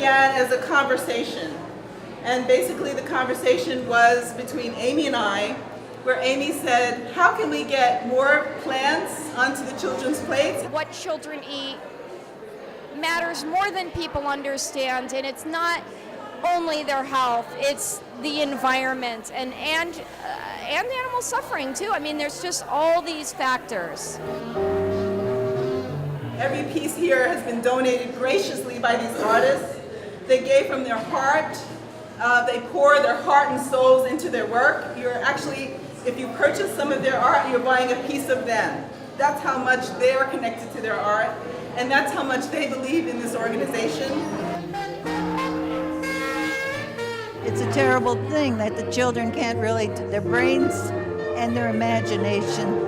began as a conversation. And basically the conversation was between Amy and I, where Amy said, how can we get more plants onto the children's plates? What children eat matters more than people understand, and it's not only their health, it's the environment and animal suffering too. I mean, there's just all these factors. Every piece here has been donated graciously by these artists. They gave from their heart. They pour their heart and souls into their work. You're actually, if you purchase some of their art, you're buying a piece of them. That's how much they are connected to their art, and that's how much they believe in this organization. It's a terrible thing that the children can't really, their brains and their imagination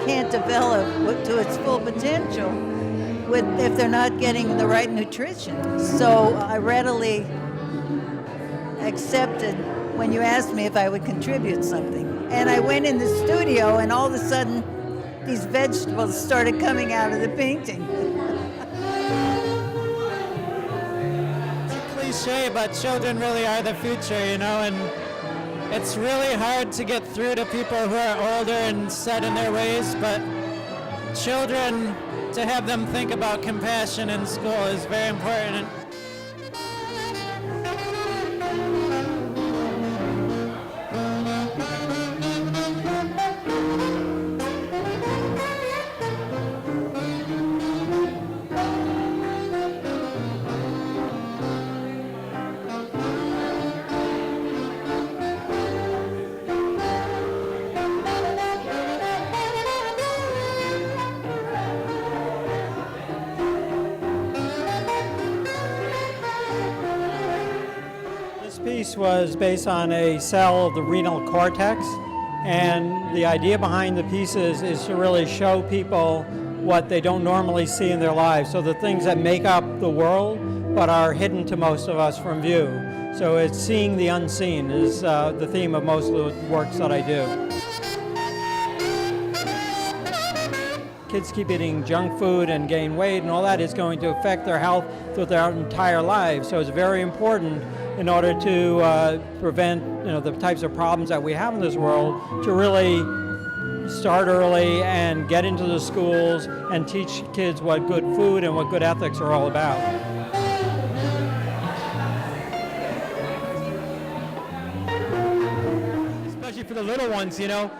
can't develop to its full potential if they're not getting the right nutrition. So I readily accepted when you asked me if I would contribute something. And I went in the studio and all of a sudden these vegetables started coming out of the painting. It's a cliche, but children really are the future, you know, and it's really hard to get through to people who are older and set in their ways, but children, to have them think about compassion in school is very important. Piece was based on a cell of the renal cortex, and the idea behind the pieces is to really show people what they don't normally see in their lives, so the things that make up the world but are hidden to most of us from view. So it's seeing the unseen is the theme of most of the works that I do. Kids keep eating junk food and gain weight, and all that is going to affect their health through their entire lives. So it's very important in order to prevent the types of problems that we have in this world, to really start early and get into the schools and teach kids what good food and what good ethics are all about. Especially for the little ones, you know.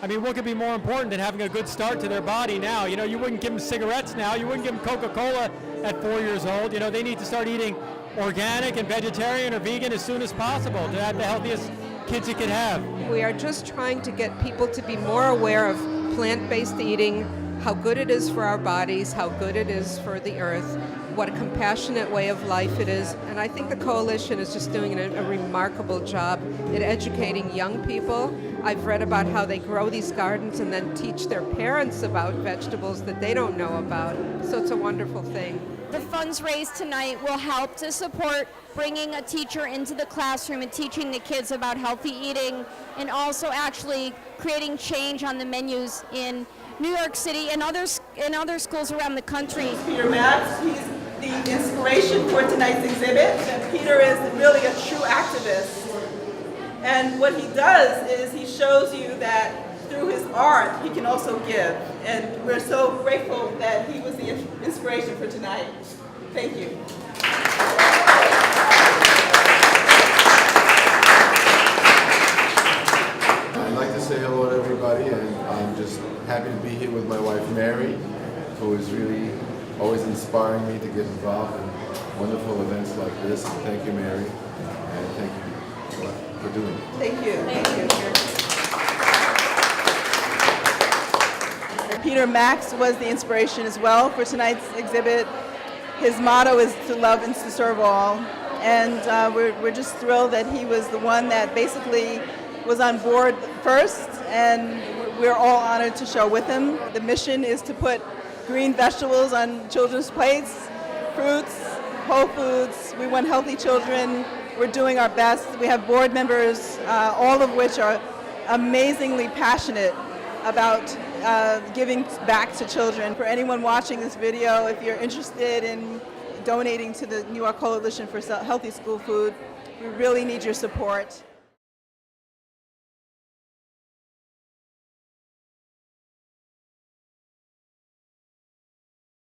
I mean, what could be more important than having a good start to their body now? You know, you wouldn't give them cigarettes now. You wouldn't give them Coca-Cola at 4 years old. You know, they need to start eating organic and vegetarian or vegan as soon as possible to have the healthiest kids you could have. We are just trying to get people to be more aware of plant-based eating, how good it is for our bodies, how good it is for the earth, what a compassionate way of life it is. And I think the coalition is just doing a remarkable job at educating young people. I've read about how they grow these gardens and then teach their parents about vegetables that they don't know about. So it's a wonderful thing. The funds raised tonight will help to support bringing a teacher into the classroom and teaching the kids about healthy eating, and also actually creating change on the menus in New York City and other schools around the country. Peter Max, he's the inspiration for tonight's exhibit. And Peter is really a true activist. And what he does is he shows you that through his art, he can also give. And we're so grateful that he was the inspiration for tonight. Thank you. I'd like to say hello to everybody, and I'm just happy to be here with my wife, Mary, who is really always inspiring me to get involved in wonderful events like this. And thank you, Mary, and thank you for doing it. Thank you. Thank you. Peter Max was the inspiration as well for tonight's exhibit. His motto is to love and to serve all. And we're just thrilled that he was the one that basically was on board first, and we're all honored to show with him. The mission is to put green vegetables on children's plates, fruits, whole foods. We want healthy children. We're doing our best. We have board members, all of which are amazingly passionate about giving back to children. For anyone watching this video, if you're interested in donating to the New York Coalition for Healthy School Food. We really need your support.